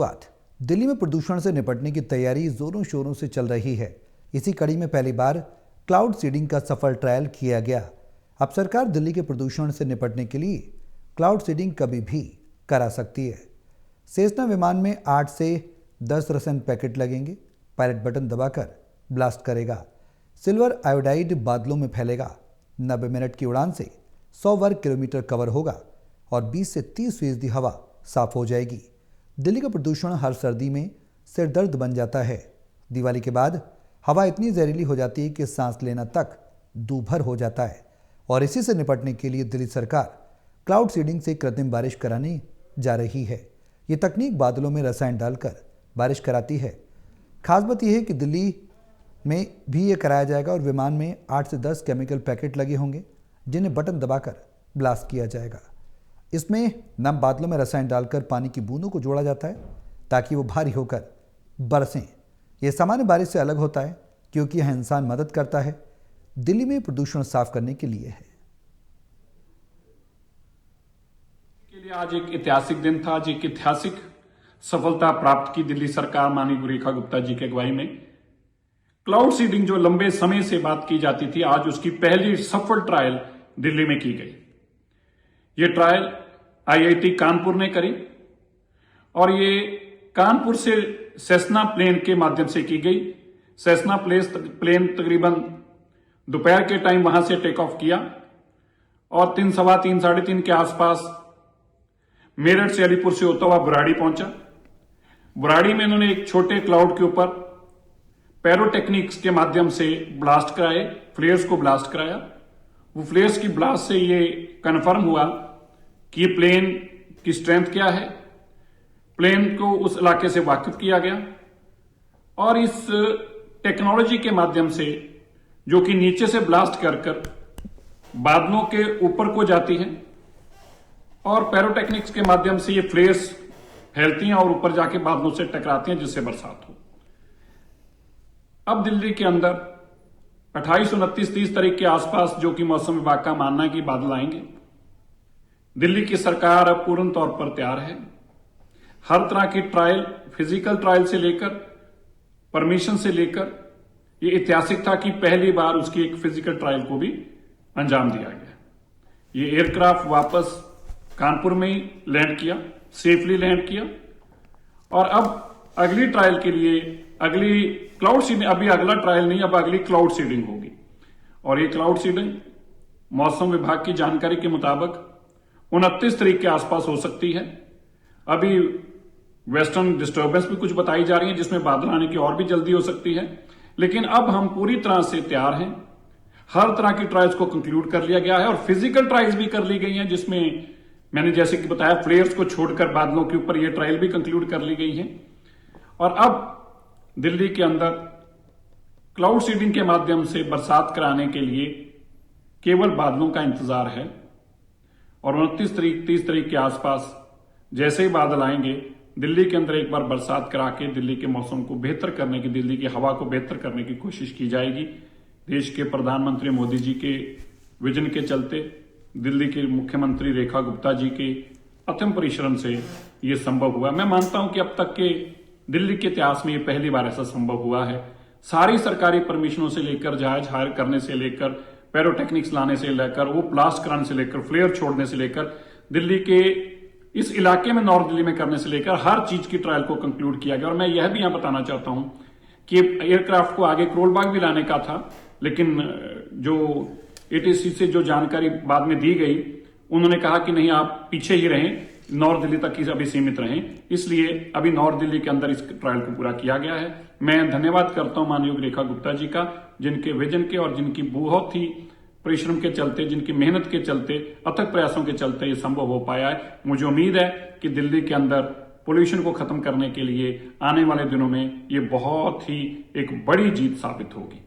बात दिल्ली में प्रदूषण से निपटने की तैयारी जोरों शोरों से चल रही है। इसी कड़ी में पहली बार क्लाउड सीडिंग का सफल ट्रायल किया गया। अब सरकार दिल्ली के प्रदूषण से निपटने के लिए क्लाउड सीडिंग कभी भी करा सकती है। सेस्ना विमान में 8 से 10 रसायन पैकेट लगेंगे। पायलट बटन दबाकर ब्लास्ट करेगा। सिल्वर आयोडाइड बादलों में फैलेगा। 90 मिनट की उड़ान से 100 वर्ग किलोमीटर कवर होगा और 20 से 30% हवा साफ हो जाएगी। दिल्ली का प्रदूषण हर सर्दी में सिर दर्द बन जाता है। दिवाली के बाद हवा इतनी जहरीली हो जाती है कि सांस लेना तक दूभर हो जाता है और इसी से निपटने के लिए दिल्ली सरकार क्लाउड सीडिंग से कृत्रिम बारिश कराने जा रही है। ये तकनीक बादलों में रसायन डालकर बारिश कराती है। खास बात यह है कि दिल्ली में भी ये कराया जाएगा और विमान में 8 से 10 केमिकल पैकेट लगे होंगे जिन्हें बटन दबाकर ब्लास्ट किया जाएगा। इसमें नम बादलों में रसायन डालकर पानी की बूंदों को जोड़ा जाता है ताकि वो भारी होकर बरसें। यह सामान्य बारिश से अलग होता है क्योंकि यह इंसान मदद करता है। दिल्ली में प्रदूषण साफ करने के लिए है। आज एक ऐतिहासिक दिन था। आज एक ऐतिहासिक सफलता प्राप्त की दिल्ली सरकार माननीय रेखा गुप्ता जी की अगुवाई में। क्लाउड सीडिंग जो लंबे समय से बात की जाती थी, आज उसकी पहली सफल ट्रायल दिल्ली में की गई। ये ट्रायल आईआईटी कानपुर ने करी और ये कानपुर से सेस्ना प्लेन के माध्यम से की गई। सेस्ना प्लेन तकरीबन दोपहर के टाइम वहां से टेक ऑफ किया और 3, सवा 3, 3:30 के आसपास मेरठ से अलीपुर से होता हुआ बुराड़ी पहुंचा। बुराड़ी में इन्होंने एक छोटे क्लाउड के ऊपर पैरोटेक्निक्स के माध्यम से ब्लास्ट कराए, फ्लेयर्स को ब्लास्ट कराया। वो फ्लेयर्स की ब्लास्ट से ये कंफर्म हुआ कि प्लेन की स्ट्रेंथ क्या है। प्लेन को उस इलाके से वाकिफ किया गया और इस टेक्नोलॉजी के माध्यम से जो कि नीचे से ब्लास्ट कर बादलों के ऊपर को जाती है और पैरोटेक्निक्स के माध्यम से ये फ्लेयर्स फैलती हैं और ऊपर जाके बादलों से टकराती हैं जिससे बरसात हो। अब दिल्ली के अंदर 28, 29, 30 तारीख के आसपास जो कि मौसम विभाग का मानना है कि बादल आएंगे। दिल्ली की सरकार अब पूर्ण तौर पर तैयार है। हर तरह की ट्रायल, फिजिकल ट्रायल से लेकर परमिशन से लेकर, ये ऐतिहासिक था कि पहली बार उसकी एक फिजिकल ट्रायल को भी अंजाम दिया गया। ये एयरक्राफ्ट वापस कानपुर में ही लैंड किया, सेफली लैंड किया और अब अगली ट्रायल के लिए अगली क्लाउड सीडिंग, अभी अगला ट्रायल नहीं, अब अगली क्लाउड सीडिंग होगी। और ये क्लाउड सीडिंग मौसम विभाग की जानकारी के मुताबिक 29 तारीख के आसपास हो सकती है। अभी वेस्टर्न डिस्टर्बेंस भी कुछ बताई जा रही है जिसमें बादल आने की और भी जल्दी हो सकती है, लेकिन अब हम पूरी तरह से तैयार हैं। हर तरह की ट्रायल्स को कंक्लूड कर लिया गया है और फिजिकल ट्रायल्स भी कर ली गई हैं जिसमें मैंने जैसे कि बताया फ्लेयर्स को छोड़कर बादलों के ऊपर ये ट्रायल भी कंक्लूड कर ली गई है। और अब दिल्ली के अंदर क्लाउड सीडिंग के माध्यम से बरसात कराने के लिए केवल बादलों का इंतजार है और 29 तारीख 30 तारीख के आसपास जैसे ही बादल आएंगे दिल्ली के अंदर एक बार बरसात करा के दिल्ली के मौसम को बेहतर करने की, दिल्ली की हवा को बेहतर करने की कोशिश की जाएगी। देश के प्रधानमंत्री मोदी जी के विजन के चलते, दिल्ली के मुख्यमंत्री रेखा गुप्ता जी के अथम परिश्रम से ये संभव हुआ। मैं मानता हूं कि अब तक के दिल्ली के इतिहास में ये पहली बार ऐसा संभव हुआ है। सारी सरकारी परमिशनों से लेकर, जहाज हायर करने से लेकर, पैरोटेक्निक्स लाने से लेकर, वो ब्लास्ट कराने से लेकर, फ्लेयर छोड़ने से लेकर, दिल्ली के इस इलाके में, नॉर्थ दिल्ली में करने से लेकर हर चीज की ट्रायल को कंक्लूड किया गया। और मैं यह भी यहां बताना चाहता हूं कि एयरक्राफ्ट को आगे करोलबाग भी लाने का था, लेकिन जो एटीसी से जो जानकारी बाद में दी गई, उन्होंने कहा कि नहीं, आप पीछे ही रहें, नॉर्थ दिल्ली तक ही अभी सीमित रहें। इसलिए अभी नॉर्थ दिल्ली के अंदर इस ट्रायल को पूरा किया गया है। मैं धन्यवाद करता हूं माननीय रेखा गुप्ता जी का, जिनके विजन के और जिनकी बहुत ही परिश्रम के चलते, जिनकी मेहनत के चलते, अथक प्रयासों के चलते ये संभव हो पाया है। मुझे उम्मीद है कि दिल्ली के अंदर पोल्यूशन को खत्म करने के लिए आने वाले दिनों में ये बहुत ही एक बड़ी जीत साबित होगी।